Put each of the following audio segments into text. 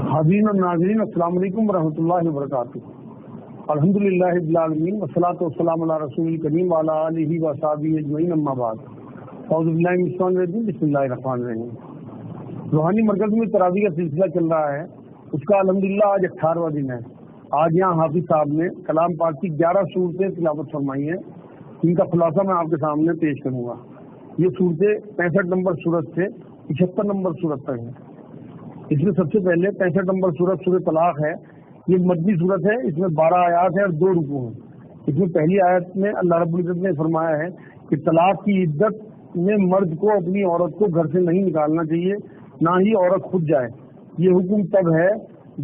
حاضرین اور ناظرین السلام علیکم ورحمۃ اللہ وبرکاتہ۔ الحمدللہ رب العالمین والصلاۃ والسلام علی رسول الکریم وعلی آلہ وصحبہ اجمعین، اما بعد۔ اعوذ باللہ من الشیطان الرجیم، بسم اللہ الرحمن الرحیم۔ روحانی مرکز میں تراویح کا سلسلہ چل رہا ہے، اس کا الحمدللہ آج 18واں دن ہے۔ آج یہاں حافظ صاحب نے کلام پاک کی 11 صورتیں تلاوت فرمائی ہیں، ان کا خلاصہ میں آپ کے سامنے پیش کروں گا۔ یہ صورتیں 65 نمبر صورت سے 75 نمبر صورت تک ہیں۔ اس میں سب سے پہلے 65 نمبر صورت سورۃ طلاق ہے۔ یہ مدنی صورت ہے، اس میں 12 آیات ہیں اور 2 رکوع ہیں۔ اس میں پہلی آیت میں اللہ رب العزت نے فرمایا ہے کہ طلاق کی عدت میں مرد کو اپنی عورت کو گھر سے نہیں نکالنا چاہیے، نہ ہی عورت خود جائے۔ یہ حکم تب ہے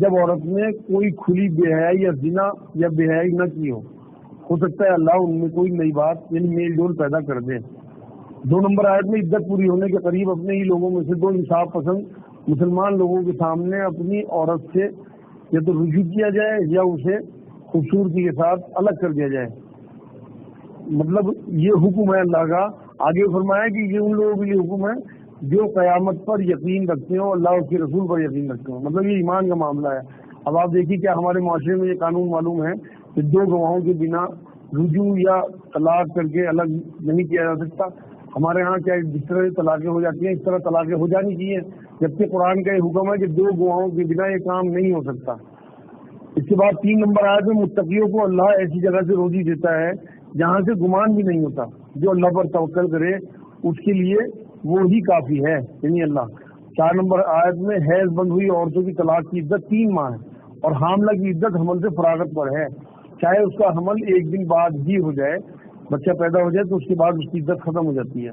جب عورت نے کوئی کھلی بے حیائی یا زنا یا بے حیائی نہ کی ہو سکتا ہے اللہ ان میں کوئی نئی بات یعنی میل جول پیدا کر دے۔ 2 نمبر آیت میں عدت پوری ہونے کے قریب اپنے ہی لوگوں میں سے 2 انصاف پسند مسلمان لوگوں کے سامنے اپنی عورت سے یا تو رجوع کیا جائے یا اسے خوبصورتی کے ساتھ الگ کر دیا جائے۔ مطلب یہ حکم ہے اللہ کا۔ آگے فرمایا کہ یہ ان لوگوں کے لیے حکم ہے جو قیامت پر یقین رکھتے ہوں، اللہ اس کے رسول پر یقین رکھتے ہوں۔ مطلب یہ ایمان کا معاملہ ہے۔ اب آپ دیکھیے کیا ہمارے معاشرے میں یہ قانون معلوم ہے کہ 2 گواہوں کے بنا رجوع یا طلاق کر کے الگ نہیں کیا جا سکتا۔ ہمارے ہاں کیا جس طرح طلاقیں ہو جاتی ہیں اس طرح طلاقیں ہو جانی چاہیے، جبکہ قرآن کا یہ حکم ہے کہ 2 گواہوں کے بنا یہ کام نہیں ہو سکتا۔ اس کے بعد 3 نمبر آیت میں متقیوں کو اللہ ایسی جگہ سے روزی دیتا ہے جہاں سے گمان بھی نہیں ہوتا۔ جو اللہ پر توکل کرے اس کے لیے وہی کافی ہے، یعنی اللہ۔ 4 نمبر آیت میں حیض بند ہوئی عورتوں کی طلاق کی عدت 3 ماہ ہے اور حاملہ کی عدت حمل سے فراغت پر ہے، چاہے اس کا حمل 1 دن بعد ہی ہو جائے، بچہ پیدا ہو جائے تو اس کے بعد اس کی عدت ختم ہو جاتی ہے۔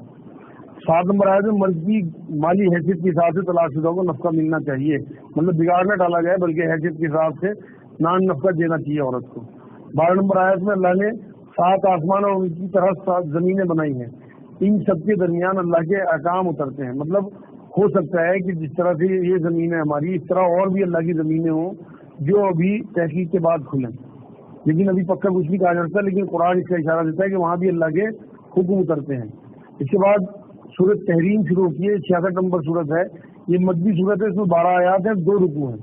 7 نمبر آیت میں مرد کی مالی حیثیت کے حساب سے طلاق شدہ کو نفقہ ملنا چاہیے، مطلب بگاڑ نہ ڈالا جائے بلکہ حیثیت کے حساب سے نان نفقہ دینا چاہیے عورت کو۔ 12 نمبر آیت میں اللہ نے 7 آسمان اور ان کی طرح 7 زمینیں بنائی ہیں، ان سب کے درمیان اللہ کے احکام اترتے ہیں۔ مطلب ہو سکتا ہے کہ جس طرح سے یہ زمینیں ہماری، اس طرح اور بھی اللہ کی زمینیں ہوں جو ابھی تحقیق کے بعد کھلیں، لیکن ابھی پکا کچھ نہیں کہا جا سکتا، لیکن قرآن اس کا اشارہ دیتا ہے کہ وہاں بھی اللہ کے حکم اترتے ہیں۔ اس کے بعد سورۃ تحریم شروع کی ہے، 66 نمبر سورت ہے۔ یہ مدنی سورت ہے، اس میں 12 آیات ہیں، 2 رکوع ہیں۔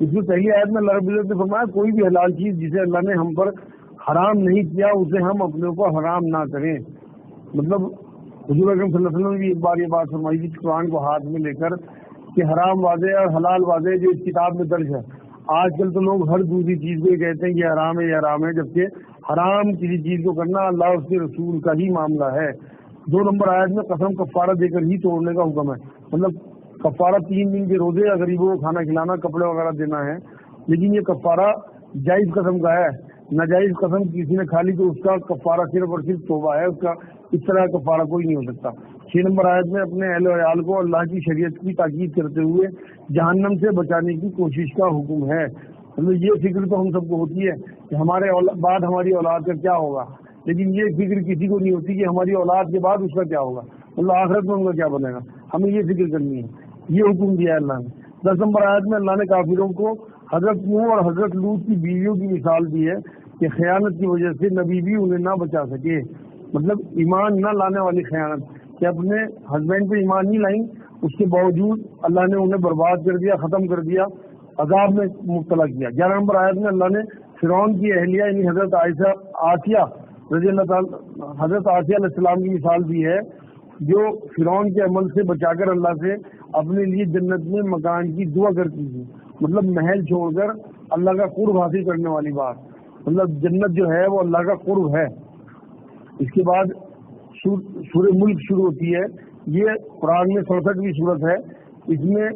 اس میں پہلی آیت میں اللہ رب العزت نے فرمایا کوئی بھی حلال چیز جسے اللہ نے ہم پر حرام نہیں کیا اسے ہم اپنے اوپر حرام نہ کریں۔ مطلب حضور اکرم صلی اللہ علیہ وسلم نے بھی ایک بار یہ بات فرمائی تھی قرآن کو ہاتھ میں لے کر کہ حرام واضح اور حلال واضح جو اس کتاب میں درج ہے۔ آج کل تو لوگ ہر دوسری چیز کو یہ کہتے ہیں کہ یہ حرام ہے، یہ حرام ہے، جبکہ حرام کسی چیز کو کرنا اللہ اور اس کے رسول کا ہی معاملہ ہے۔ 2 نمبر آیت میں قسم کفارہ دے کر ہی توڑنے کا حکم ہے۔ مطلب کفارہ 3 دن کے روزے یا غریبوں کو کھانا کھلانا، کپڑے وغیرہ دینا ہے، لیکن یہ کفارہ جائز قسم کا ہے۔ ناجائز قسم کسی نے کھا لی تو اس کا کفارہ صرف اور صرف توبہ ہے، اس کا اس طرح کا کفارہ کوئی نہیں ہو سکتا۔ 6 نمبر آیت میں اپنے اہل و عیال کو اللہ کی شریعت کی تاکید کرتے ہوئے جہنم سے بچانے کی کوشش کا حکم ہے۔ مطلب یہ فکر تو ہم سب کو ہوتی ہے کہ ہمارے بعد ہماری اولاد کا کیا ہوگا، لیکن یہ فکر کسی کو نہیں ہوتی کہ ہماری اولاد کے بعد اس کا کیا ہوگا، مطلب آخرت میں ان کا کیا بنے گا۔ ہمیں یہ فکر کرنی ہے، یہ حکم دیا ہے اللہ نے۔ 10 نمبر آیت میں اللہ نے کافروں کو حضرت نوح اور حضرت لوط کی بیویوں کی مثال دی ہے کہ خیانت کی وجہ سے نبی بھی انہیں نہ بچا سکے۔ مطلب ایمان نہ لانے والی خیانت، کہ اپنے ہسبینڈ پہ ایمان نہیں لائیں، اس کے باوجود اللہ نے انہیں برباد کر دیا، ختم کر دیا، عذاب میں مبتلا کیا۔ 11 نمبر آیت میں اللہ نے فرعون کی اہلیہ یعنی حضرت آسیہ رضی اللہ تعالی حضرت آسیہ علیہ السلام کی مثال دی ہے، جو فرعون کے عمل سے بچا کر اللہ سے اپنے لیے جنت میں مکان کی دعا کرتی تھی۔ مطلب محل چھوڑ کر اللہ کا قرب حاصل کرنے والی بات، مطلب جنت جو ہے وہ اللہ کا قرب ہے۔ اس کے بعد سورہ ملک شروع ہوتی ہے، یہ قرآن میں 67ویں صورت ہے۔ اس میں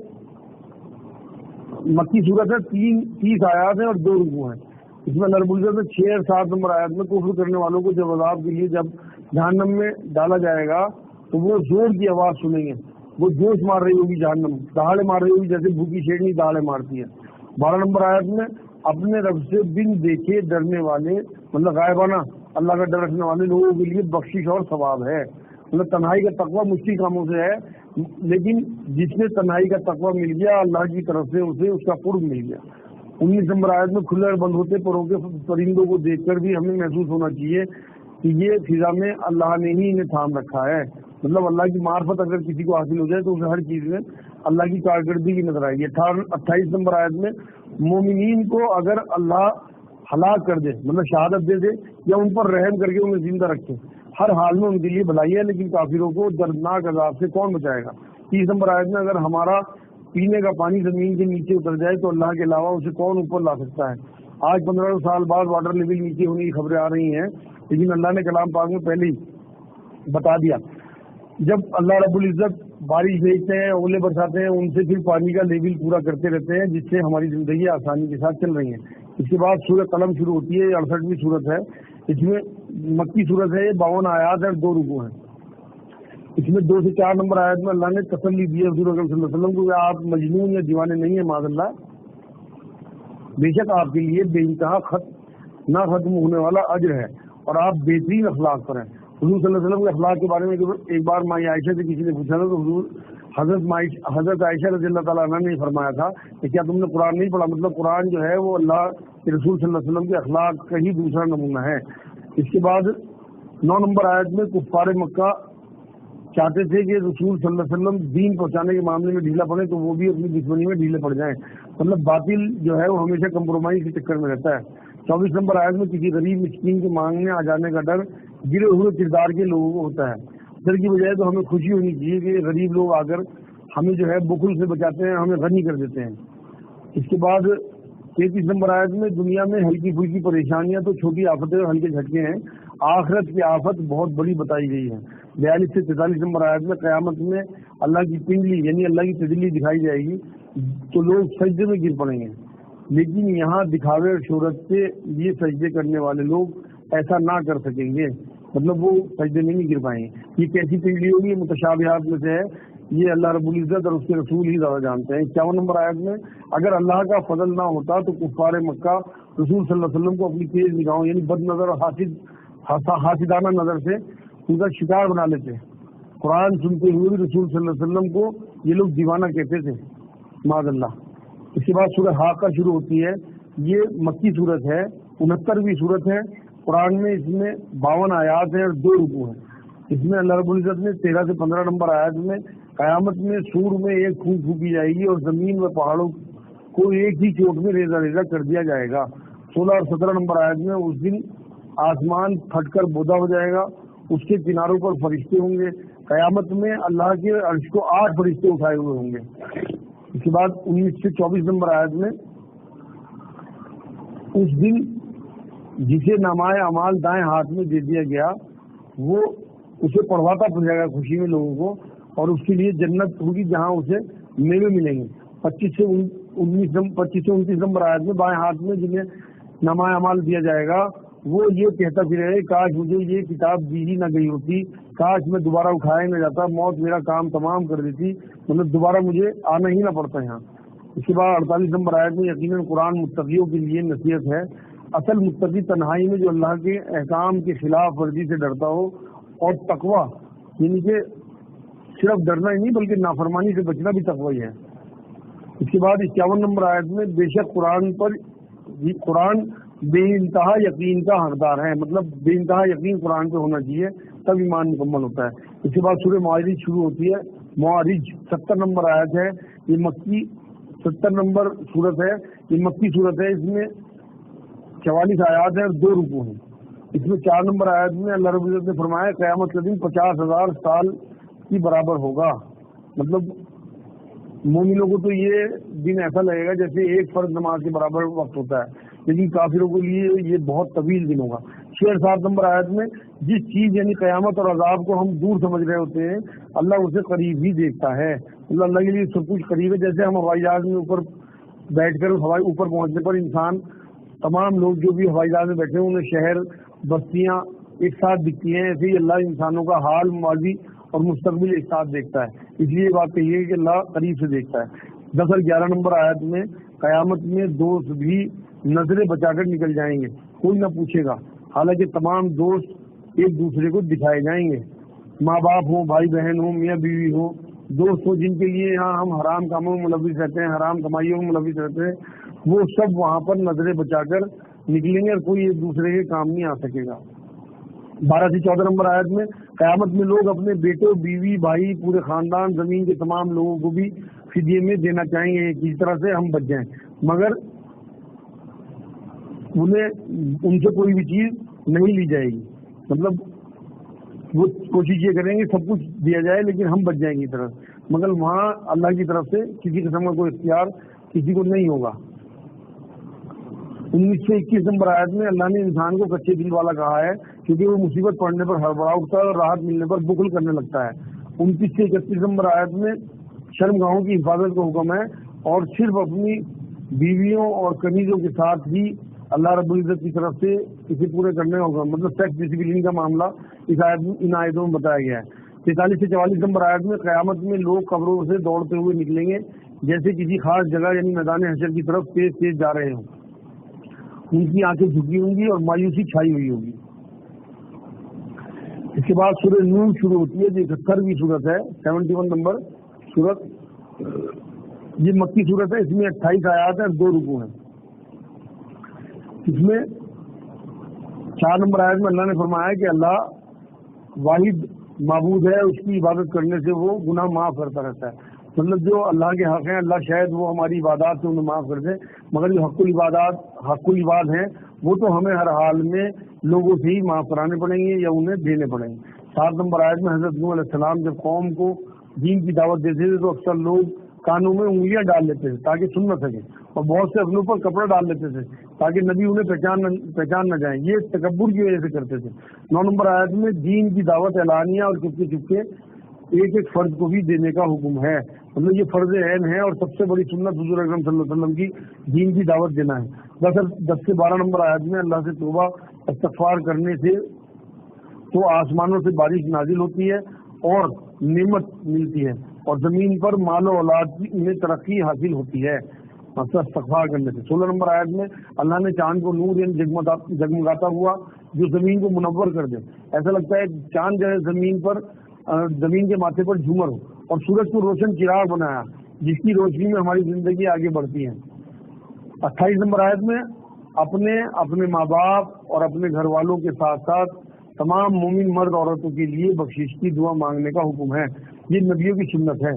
مکی صورت ہے، 30 آیات ہیں اور 2 رکوع ہیں۔ اس میں اللہ رب العزت نے 6 اور 7 نمبر آیات میں کفر کرنے والوں کو جب عذاب کے لیے جب جہنم میں ڈالا جائے گا تو وہ زور کی آواز سنیں گے، وہ جوش مار رہی ہوگی، جہنم دہاڑے مار رہی ہوگی جیسے بھوکی شیرنی دہاڑے مارتی ہے۔ 12 نمبر آیت میں اپنے رب سے بن دیکھے ڈرنے والے، مطلب غائبانہ اللہ کا ڈر رکھنے والے لوگوں کے لیے بخشش اور ثواب ہے۔ مطلب تنہائی کا تقویٰ مشکل کاموں سے ہے، لیکن جس نے تنہائی کا تقویٰ مل گیا اللہ کی طرف سے اسے اس کا قرب مل گیا۔ 19 نمبر آیت میں کھلے اور بند ہوتے پروں کے پرندوں کو دیکھ کر بھی ہمیں محسوس ہونا چاہیے کہ یہ فضا میں اللہ نے ہی انہیں تھام رکھا ہے۔ مطلب اللہ کی معرفت اگر کسی کو حاصل ہو جائے تو اسے ہر چیز میں اللہ کی کارکردگی نظر آئے گی۔ 28 نمبر آیت میں مومنین کو اگر اللہ ہلاک کر دے مطلب شہادت دے دے یا ان پر رحم کر کے انہیں زندہ رکھے، ہر حال میں ان کے لیے بھلائی ہے، لیکن کافروں کو دردناک عذاب سے کون بچائے گا۔ 30 نمبر آیت میں اگر ہمارا پینے کا پانی زمین کے نیچے اتر جائے تو اللہ کے علاوہ اسے کون اوپر لا سکتا ہے۔ آج 15 سال بعد واٹر لیول نیچے ہونے کی خبریں آ رہی ہیں، لیکن اللہ نے کلام پاک میں پہلے ہی بتا دیا۔ جب اللہ رب العزت بارش بھیجتے ہیں، اولے برساتے ہیں، ان سے پھر پانی کا لیول پورا کرتے رہتے ہیں، جس سے ہماری زندگی آسانی کے ساتھ چل رہی ہیں۔ اس کے بعد سورہ قلم شروع ہوتی ہے، یہ 68ویں سورت ہے، اس میں مکی سورت ہے، یہ 52 آیات اور 2 رکوع ہیں۔ اس میں 2 سے 4 نمبر آیت میں اللہ نے تسلی دی ہے حضور اکرم صلی اللہ علیہ وسلم کو کہ آپ مجنون یا دیوانے نہیں ہیں معاذ اللہ، بے شک آپ کے لیے بے انتہا نہ ختم ہونے والا اجر ہے اور آپ بہترین اخلاق پر ہیں۔ حضور صلی اللہ علیہ وسلم کے اخلاق کے بارے میں ایک بار ماں عائشہ سے کسی نے پوچھا تھا تو حضور حضرت عائشہ رضی اللہ تعالیٰ عنہ نے فرمایا تھا کہ کیا تم نے قرآن نہیں پڑھا؟ مطلب قرآن جو ہے وہ اللہ کے رسول صلی اللہ علیہ وسلم کے اخلاق کا ہی دوسرا نمونہ ہے۔ اس کے بعد 9 نمبر آیت میں کفار مکہ چاہتے تھے کہ رسول صلی اللہ علیہ وسلم دین پہنچانے کے معاملے میں ڈھیلا پڑے تو وہ بھی اپنی دشمنی میں ڈھیلے پڑ جائیں، مطلب باطل جو ہے وہ ہمیشہ کمپرومائز کے چکر میں رہتا ہے۔ 24 نمبر آیت میں کسی غریب مسکین کے مانگنے آ جانے کا ڈر گرے ہوئے کردار کے لوگوں کو ہوتا ہے۔ ڈر کی بجائے تو ہمیں خوشی ہونی چاہیے کہ غریب لوگ آ کر ہمیں جو ہے بخل سے بچاتے ہیں، ہمیں غنی کر دیتے ہیں۔ اس کے بعد 33 نمبر آیت میں دنیا میں ہلکی پھلکی پریشانیاں تو چھوٹی آفتیں اور ہلکے جھٹکے ہیں، آخرت کی آفت بہت بڑی بتائی گئی ہے۔ 42 سے 43 نمبر آیت میں قیامت میں اللہ کی پنڈلی یعنی اللہ کی تجلی دکھائی جائے گی تو لوگ سجدے میں گر پڑیں گے، لیکن یہاں دکھاوے اور شہرت سے یہ سجدے کرنے والے لوگ ایسا نہ کر سکیں گے، مطلب وہ سجدے میں نہیں گر پائیں گے۔ یہ کیسی پنڈلی ہوگی؟ یہ متشابہات میں سے ہے، یہ اللہ رب العزت اور اس کے رسول ہی زیادہ جانتے ہیں۔ 51 نمبر آیت میں اگر اللہ کا فضل نہ ہوتا تو کفار مکہ رسول صلی اللہ علیہ وسلم کو اپنی تیز نگاہوں یعنی بد نظر اور حاسدانہ نظر سے ان کا شکار بنا لیتے۔ قرآن سنتے ہوئے بھی رسول صلی اللہ علیہ وسلم کو یہ لوگ دیوانہ کہتے تھے معاذ اللہ۔ اس کے بعد سورہ حاقہ شروع ہوتی ہے، یہ مکی صورت ہے، 69ویں صورت ہے قرآن میں، اس میں 52 آیات ہیں اور 2 رکوع ہیں۔ اس میں اللہ رب العزت نے 13 سے 15 نمبر آیات میں قیامت میں سور میں ایک پھونک پھونکی جائے گی اور زمین و پہاڑوں کو ایک ہی چوٹ میں ریزہ ریزہ کر دیا جائے گا۔ 16 اور 17 نمبر آیت میں اس دن آسمان پھٹ کر بودا ہو جائے گا، اس کے کناروں پر فرشتے ہوں گے، قیامت میں اللہ کے عرش کو 8 فرشتے اٹھائے ہوئے ہوں گے۔ اس کے بعد 19 سے 24 نمبر آیت میں اس دن جسے نامۂ اعمال دائیں ہاتھ میں دے دیا گیا وہ اسے پڑھواتا پھرے گا خوشی میں لوگوں کو، اور اس کے لیے جنت ہوگی جہاں اسے میوے ملیں گے۔ 25 سے 29 نمبر آیت میں بائیں ہاتھ میں جنہیں نامۂ اعمال دیا جائے گا وہ یہ کہتا پھرے کاش مجھے یہ کتاب دی ہی نہ گئی ہوتی، کاش میں دوبارہ اٹھایا نہ جاتا، موت میرا کام تمام کر دیتی، مطلب دوبارہ مجھے آنا ہی نہ پڑتا یہاں۔ اس کے بعد 48 نمبر آیت میں یقیناً قرآن متقیوں کے لیے نصیحت ہے، اصل متقی تنہائی میں جو اللہ کے احکام کے خلاف ورزی سے ڈرتا ہو، اور تقویٰ یعنی کہ صرف ڈرنا ہی نہیں بلکہ نافرمانی سے بچنا بھی تقویٰ ہی ہے۔ اس کے بعد 51 نمبر آیت میں بے شک قرآن بے انتہا یقین کا حقدار ہے، مطلب بے انتہا یقین قرآن پہ ہونا چاہیے تب ایمان مکمل ہوتا ہے۔ اس کے بعد سورہ معارج شروع ہوتی ہے، معارج 70 نمبر آیت ہے، یہ مکی 70 نمبر صورت ہے، یہ مکی صورت ہے، اس میں 44 آیات ہیں اور 2 رکوع ہیں۔ اس میں 4 نمبر آیت میں اللہ رب العزت نے فرمایا قیامت کا دن 50,000 سال کی برابر ہوگا، مطلب مومنوں کو تو یہ دن ایسا لگے گا جیسے ایک فرض نماز کے برابر وقت ہوتا ہے، لیکن کافروں کے لیے یہ بہت طویل دن ہوگا۔ 6-7 نمبر آیت میں جس چیز یعنی قیامت اور عذاب کو ہم دور سمجھ رہے ہوتے ہیں اللہ اسے قریب ہی دیکھتا ہے، اللہ کے لیے سب کچھ قریب ہے۔ جیسے ہم ہوائی جہاز میں اوپر بیٹھ کر اوپر پہنچنے پر انسان تمام لوگ جو بھی ہوائی جہاز میں بیٹھے ہیں انہیں شہر بستیاں ایک ساتھ دکھتی ہیں، ایسے ہی اللہ انسانوں کا حال ماضی اور مستقبل ایک ساتھ دیکھتا ہے، اس لیے یہ بات کہیے کہ اللہ قریب سے دیکھتا ہے۔ 10 اور 11 نمبر آیت میں قیامت میں دوست بھی نظریں بچا کر نکل جائیں گے، کوئی نہ پوچھے گا، حالانکہ تمام دوست ایک دوسرے کو دکھائے جائیں گے، ماں باپ ہوں، بھائی بہن ہوں، میاں بیوی ہوں، دوست ہوں جن کے لیے یہاں ہم حرام کاموں میں ملوث رہتے ہیں، حرام کمائیوں میں ملوث رہتے ہیں، وہ سب وہاں پر نظریں بچا کر نکلیں گے اور کوئی ایک دوسرے کے کام نہیں آ سکے گا۔ 12 سے 14 نمبر آیت میں قیامت میں لوگ اپنے بیٹے بیوی بھائی پورے خاندان زمین کے تمام لوگوں کو بھی فدیے میں دینا چاہیں کسی طرح سے ہم بچ جائیں، مگر انہیں ان سے کوئی بھی چیز نہیں لی جائے گی، مطلب وہ کوشش یہ کریں گے سب کچھ دیا جائے لیکن ہم بچ جائیں گے طرف، مگر وہاں اللہ کی طرف سے کسی قسم کا کوئی اختیار کسی کو نہیں ہوگا۔ 19 سے 21 نمبر آیت میں اللہ نے انسان کو کچے دل والا کہا ہے کیونکہ وہ مصیبت پڑنے پر ہڑبڑا اٹھتا ہے اور راحت ملنے پر بخل کرنے لگتا ہے۔ 29 سے 31 نمبر آیت میں شرمگاہوں کی حفاظت کا حکم ہے اور صرف اپنی بیویوں اور کنیزوں کے ساتھ ہی اللہ رب العزت کی طرف سے اسے پورے کرنے کا حکم، مطلب سیکس ڈسپلن کا معاملہ ان آیتوں میں بتایا گیا ہے۔ 43 سے 44 نمبر آیت میں قیامت میں لوگ قبروں سے دوڑتے ہوئے نکلیں گے جیسے کسی خاص جگہ یعنی میدان حشر کی طرف تیز تیز جا رہے ہوں، ان کی آنکھیں جھکی ہوں گی اور مایوسی چھائی ہوئی ہوگی۔ اس کے بعد سورہ نور شروع ہوتی ہے جو 71ویں سورت ہے، 71 نمبر سورت، یہ مکی سورت ہے، اس میں 28 آیات ہیں، 2 رکوع ہیں۔ اس میں 4 نمبر آیت میں اللہ نے فرمایا کہ اللہ واحد معبود ہے، اس کی عبادت کرنے سے وہ گناہ معاف کرتا رہتا ہے، مطلب جو اللہ کے حق ہیں اللہ شاید وہ ہماری عبادات سے انہیں معاف کر دے، مگر جو حق العباد ہیں وہ تو ہمیں ہر حال میں لوگوں سے ہی معاف کرانے پڑیں گے یا انہیں دینے پڑیں گے۔ 7 نمبر آیت میں حضرت نوح علیہ السلام جب قوم کو دین کی دعوت دیتے تھے تو اکثر لوگ کانوں میں انگلیاں ڈال لیتے تھے تاکہ سن نہ سکیں، اور بہت سے اپنے اوپر کپڑا ڈال لیتے تھے تاکہ نبی انہیں پہچان نہ جائیں، یہ تکبر کی وجہ سے کرتے تھے۔ 9 نمبر آیت میں دین کی دعوت اعلانیہ اور چپکے چپکے ایک ایک فرض کو بھی دینے کا حکم ہے، مطلب یہ فرض عین ہے اور سب سے بڑی سنت حضور اکرم صلی اللہ علیہ وسلم کی دین کی دعوت دینا ہے۔ 10 سے 12 نمبر آیت میں اللہ سے توبہ استغفار کرنے سے تو آسمانوں سے بارش نازل ہوتی ہے اور نعمت ملتی ہے اور زمین پر مال و اولاد میں ترقی حاصل ہوتی ہے استغفار کرنے سے۔ 16 نمبر آیت میں اللہ نے چاند کو نور یعنی جگمگاتا ہوا جو زمین کو منور کر دے، ایسا لگتا ہے چاند جو ہے زمین کے ماتھے پر جھومر ہو، اور سورج کو روشن چراغ بنایا جس کی روشنی میں ہماری زندگی آگے بڑھتی ہے۔ 28 نمبر آیت میں اپنے ماں باپ اور اپنے گھر والوں کے ساتھ ساتھ تمام مومن مرد عورتوں کے لیے بخشش کی دعا مانگنے کا حکم ہے، یہ نبیوں کی سنت ہے۔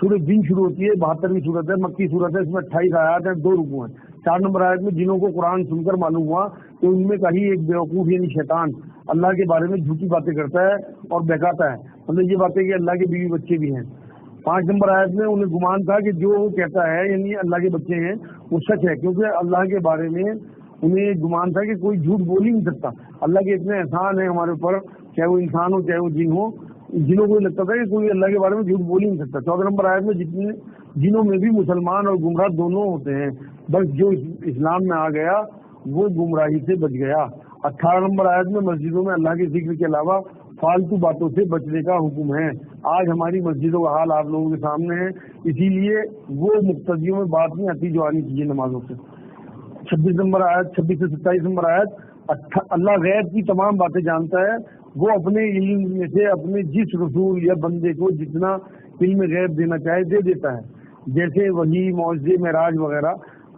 سورہ دن شروع ہوتی ہے، 72ویں سورت ہے، مکی سورت ہے، اس میں 28 آیات ہیں، 2 رکوع ہیں۔ 4 نمبر آیت میں جنہوں کو قرآن سن کر معلوم ہوا کہ ان میں کہیں ایک بیوقوف یعنی شیطان اللہ کے بارے میں جھوٹی باتیں کرتا ہے اور بہکاتا ہے، مطلب یہ باتیں کہ اللہ کے بیوی بچے بھی ہیں۔ 5 نمبر آیت میں انہیں گمان تھا کہ جو وہ کہتا ہے یعنی اللہ کے بچے ہیں وہ سچ ہے، کیونکہ اللہ کے بارے میں انہیں گمان تھا کہ کوئی جھوٹ بول ہی نہیں سکتا، اللہ کے اتنے احسان ہیں ہمارے اوپر، چاہے وہ انسان ہو چاہے وہ جن ہو، جنوں کو لگتا تھا کہ کوئی اللہ کے بارے میں جھوٹ بول ہی نہیں سکتا۔ 14 نمبر آیت میں جتنے جنوں میں بھی مسلمان اور گمراہ دونوں ہوتے ہیں، بس جو اسلام میں آ گیا وہ گمراہی سے بچ گیا۔ 18 نمبر آیت میں مسجدوں میں اللہ کے ذکر کے علاوہ فالتو باتوں سے بچنے کا حکم ہے۔ آج ہماری مسجدوں کا حال آپ لوگوں کے سامنے ہے، اسی لیے وہ مقتدیوں میں بات نہیں آتی جو آنی چاہیے نمازوں سے۔ 26 نمبر آیت 26 سے 27 نمبر آیت اللہ غیب کی تمام باتیں جانتا ہے، وہ اپنے علم میں سے اپنے جس رسول یا بندے کو جتنا علم غیب دینا چاہے دے دیتا ہے، جیسے وحی، معجزے، معراج وغیرہ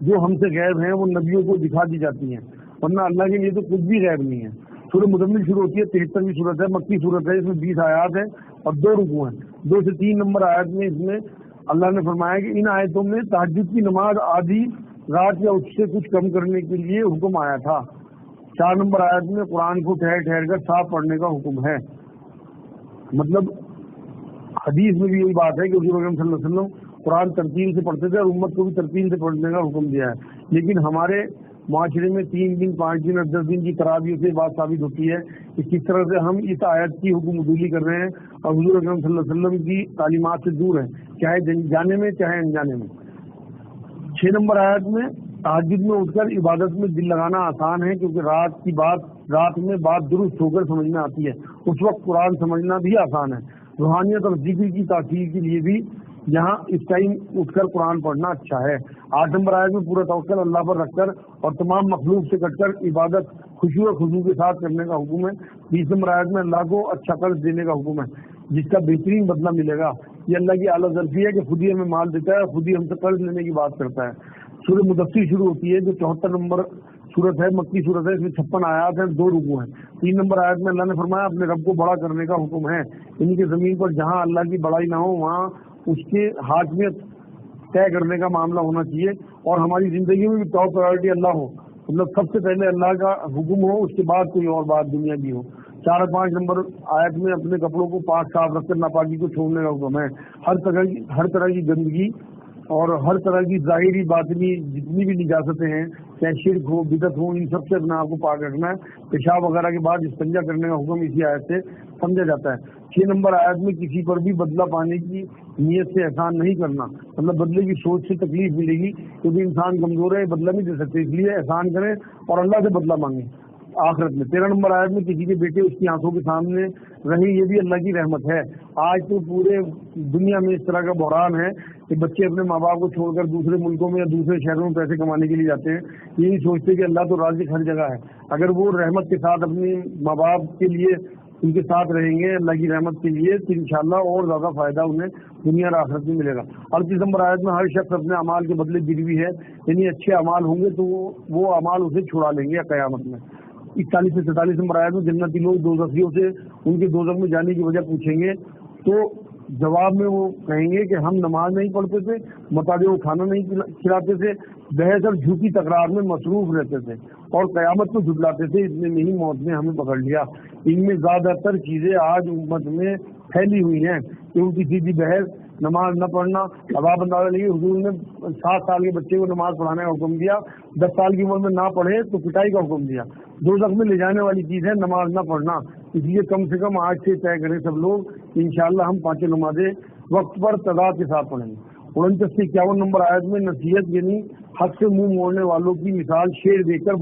جو ہم سے غیب ہیں وہ نبیوں کو دکھا دی جاتی ہیں، ورنہ اللہ کے لیے تو کچھ بھی غیب نہیں ہے۔ سورہ مزمل شروع ہوتی ہے، 73ویں سورت ہے، مکی سورت ہے، اس میں 20 آیات ہیں اور 2 رکوع ہیں۔ 2 سے 3 نمبر آیت میں اس میں اللہ نے فرمایا کہ ان آیتوں میں تہجد کی نماز آدھی رات یا اس سے کچھ کم کرنے کے لیے حکم آیا تھا۔ 4 نمبر آیت میں قرآن کو ٹھہر ٹھہر کر صاف پڑھنے کا حکم ہے، مطلب حدیث میں بھی یہی بات ہے کہ حضور اکرم صلی اللہ علیہ وسلم قرآن ترتیل سے پڑھتے تھے اور امت کو بھی ترتیل سے پڑھنے کا حکم دیا ہے، لیکن ہمارے معاشرے میں 3 دن 5 دن اور 10 دن کی تراویح سے بات ثابت ہوتی ہے کہ کس طرح سے ہم اس آیت کی حکم عدولی کر رہے ہیں اور حضور اکرم صلی اللہ علیہ وسلم کی تعلیمات سے دور ہیں، چاہے جانے میں چاہے انجانے میں۔ 6 نمبر آیت میں تہجد میں اٹھ کر عبادت میں دل لگانا آسان ہے، کیونکہ رات میں بات درست ہو کر سمجھ میں آتی ہے، اس وقت قرآن سمجھنا بھی آسان ہے۔ روحانیت اور ذکر کی تاثیر کے لیے بھی یہاں اس ٹائم اٹھ کر قرآن پڑھنا اچھا ہے۔ 8 نمبر آیت میں پورا توکل اللہ پر رکھ کر اور تمام مخلوق سے کٹ کر عبادت خوشی و خضوع کے ساتھ کرنے کا حکم ہے۔ 20 نمبر آیت میں اللہ کو اچھا قرض دینے کا حکم ہے جس کا بہترین بدلہ ملے گا، یہ اللہ کی اعلیٰ ظرفی ہے کہ خود ہی ہمیں مال دیتا ہے اور خود ہی ہم سے قرض لینے کی بات کرتا ہے۔ سورہ مدثر شروع ہوتی ہے جو 74 نمبر سورت ہے، مکی سورت ہے، اس میں 56 آیات ہیں، 2 رکوع ہیں۔ 3 نمبر آیت میں اللہ نے فرمایا اپنے رب کو بڑا کرنے کا حکم ہے، یعنی کہ زمین پر جہاں اللہ کی بڑائی نہ ہو وہاں اس کے حاکمیت طے کرنے کا معاملہ ہونا چاہیے، اور ہماری زندگی میں بھی ٹاپ پرائرٹی اللہ ہو، مطلب سب سے پہلے اللہ کا حکم ہو، اس کے بعد کوئی اور بات دنیا کی ہو۔ 4 اور 5 نمبر آیت میں اپنے کپڑوں کو پاک صاف رکھ کر ناپاکی کو چھوڑنے کا حکم ہے۔ ہر طرح کی گندگی اور ہر طرح کی ظاہری باطنی جتنی بھی نجاستیں ہیں، چاہے شرک ہو، بدعت ہو، ان سب سے اپنے آپ کو پاک رکھنا ہے۔ پیشاب وغیرہ کے بعد استنجا کرنے کا حکم اسی آیت سے سمجھا جاتا ہے۔ 6 نمبر آیت میں کسی پر بھی بدلہ پانے کی نیت سے احسان نہیں کرنا، مطلب بدلے کی سوچ سے تکلیف ملے گی کیونکہ انسان کمزور ہے، بدلہ نہیں دے سکتے، اس لیے احسان کریں اور اللہ سے بدلہ مانگیں آخرت میں۔ 13 نمبر آیت میں کسی کے بیٹے اس کی آنکھوں کے سامنے رہے، یہ بھی اللہ کی رحمت ہے۔ آج تو پورے دنیا میں اس طرح کا بحران ہے کہ بچے اپنے ماں باپ کو چھوڑ کر دوسرے ملکوں میں یا دوسرے شہروں میں پیسے کمانے کے لیے جاتے ہیں، یہ نہیں سوچتے کہ اللہ تو رازق ہر جگہ ہے۔ اگر وہ رحمت کے ساتھ اپنے ماں باپ کے لیے ان کے ساتھ رہیں گے اللہ کی رحمت کے لیے، تو انشاءاللہ اور زیادہ فائدہ انہیں دنیا اور آخرت میں ملے گا۔ 38 نمبر آیت میں ہر شخص اپنے اعمال کے بدلے گروی ہے، یعنی اچھے اعمال ہوں گے تو وہ اعمال اسے چھڑا لیں گے قیامت میں۔ 41 سے 44 نمبر آیت میں جنتی لوگ دوزخیوں سے ان کے دوزخ میں جانے کی وجہ پوچھیں گے تو جواب میں وہ کہیں گے کہ ہم نماز نہیں پڑھتے تھے، مطالعے کو کھانا نہیں کھلاتے تھے، بحث اور جھوٹی تکرار میں مصروف رہتے تھے اور قیامت کو جھٹلاتے تھے، اتنے میں ہی موت نے ہمیں پکڑ لیا۔ ان میں زیادہ تر چیزیں آج امت میں پھیلی ہوئی ہیں کہ ان کی سیدھی بحث، نماز نہ پڑھنا۔ اب آپ اندازہ لگیے، حضور نے 7 سال کے بچے کو نماز پڑھانے کا حکم دیا، 10 سال کی عمر میں نہ پڑھے تو پٹائی کا حکم دیا۔ دوزخ میں لے جانے والی چیز ہے نماز نہ پڑھنا، اس لیے کم سے کم آج سے طے کریں سب لوگ، انشاءاللہ ہم 5 نمازیں وقت پر تعداد کے ساتھ پڑھیں گے۔ 49 سے 51 نمبر آیت میں نصیحت یعنی حق سے منہ موڑنے والوں کی مثال شیر دیکھ کر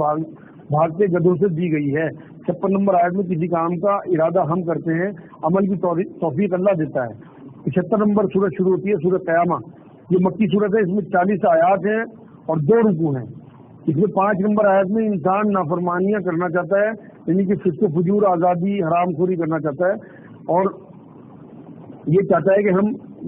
بھاگتے گدھوں سے دی گئی ہے۔ 56 نمبر آیت میں کسی کام کا ارادہ ہم کرتے ہیں، عمل کی توفیق اللہ دیتا ہے۔ 75 نمبر سورت شروع ہوتی ہے سورت قیامہ، یہ مکی سورت ہے، اس میں 40 آیات ہیں اور 2 رکوع ہیں۔ اس میں 5 نمبر آیت میں انسان نافرمانیاں کرنا چاہتا ہے، یعنی کہ فسق و فجور، آزادی، حرام خوری کرنا چاہتا ہے اور یہ چاہتا ہے کہ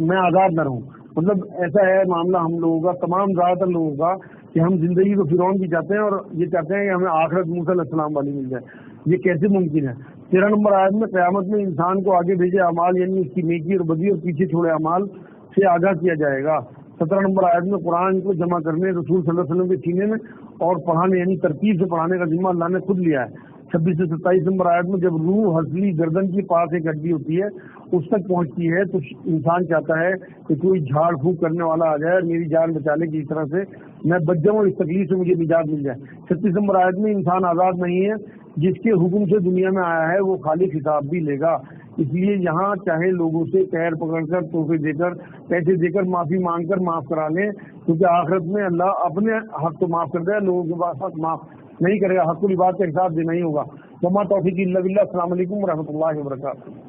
میں آزاد نہ رہوں، مطلب ایسا ہے معاملہ ہم لوگوں کا، تمام زیادہ تر لوگوں کا، کہ ہم زندگی کو فرعون کی چاہتے ہیں اور یہ چاہتے ہیں کہ ہمیں آخرت موسیٰ علیہ السلام والی مل جائے۔ یہ کیسے ممکن ہے؟ 13 نمبر آیت میں قیامت میں انسان کو آگے بھیجے اعمال یعنی اس کی نیکی اور بدی اور پیچھے چھوڑے اعمال سے آگاہ کیا جائے گا۔ 17 نمبر آیت میں قرآن کو جمع کرنے رسول صلی اللہ علیہ وسلم کے سینے میں اور پڑھانے یعنی ترتیب سے پڑھانے کا ذمہ اللہ نے خود لیا ہے۔ 26 سے 27 نمبر آیت میں جب روح ہنسلی گردن کے پاس ایک ہڈی ہوتی ہے اس تک پہنچتی ہے تو انسان چاہتا ہے کہ کوئی جھاڑ پھونک کرنے والا آ جائے اور میری جان بچا لے، کی اس طرح سے میں بچ جاؤں اور اس تکلیف سے مجھے نجات مل جائے۔ 36 نمبر آیت میں انسان آزاد نہیں ہے، جس کے حکم سے دنیا میں آیا ہے وہ خالق حساب بھی لے گا، اس لیے یہاں چاہے لوگوں سے پیر پکڑ کر، تحفے دے کر، پیسے دے کر، معافی مانگ کر معاف کرا لیں، کیونکہ آخرت میں اللہ اپنے حق تو معاف کر دے، لوگوں کے پاس حق معاف نہیں کرے گا، حق العباد کا حساب دینا ہی ہوگا۔ وما توفیق الا باللہ۔ السلام علیکم ورحمۃ اللہ وبرکاتہ۔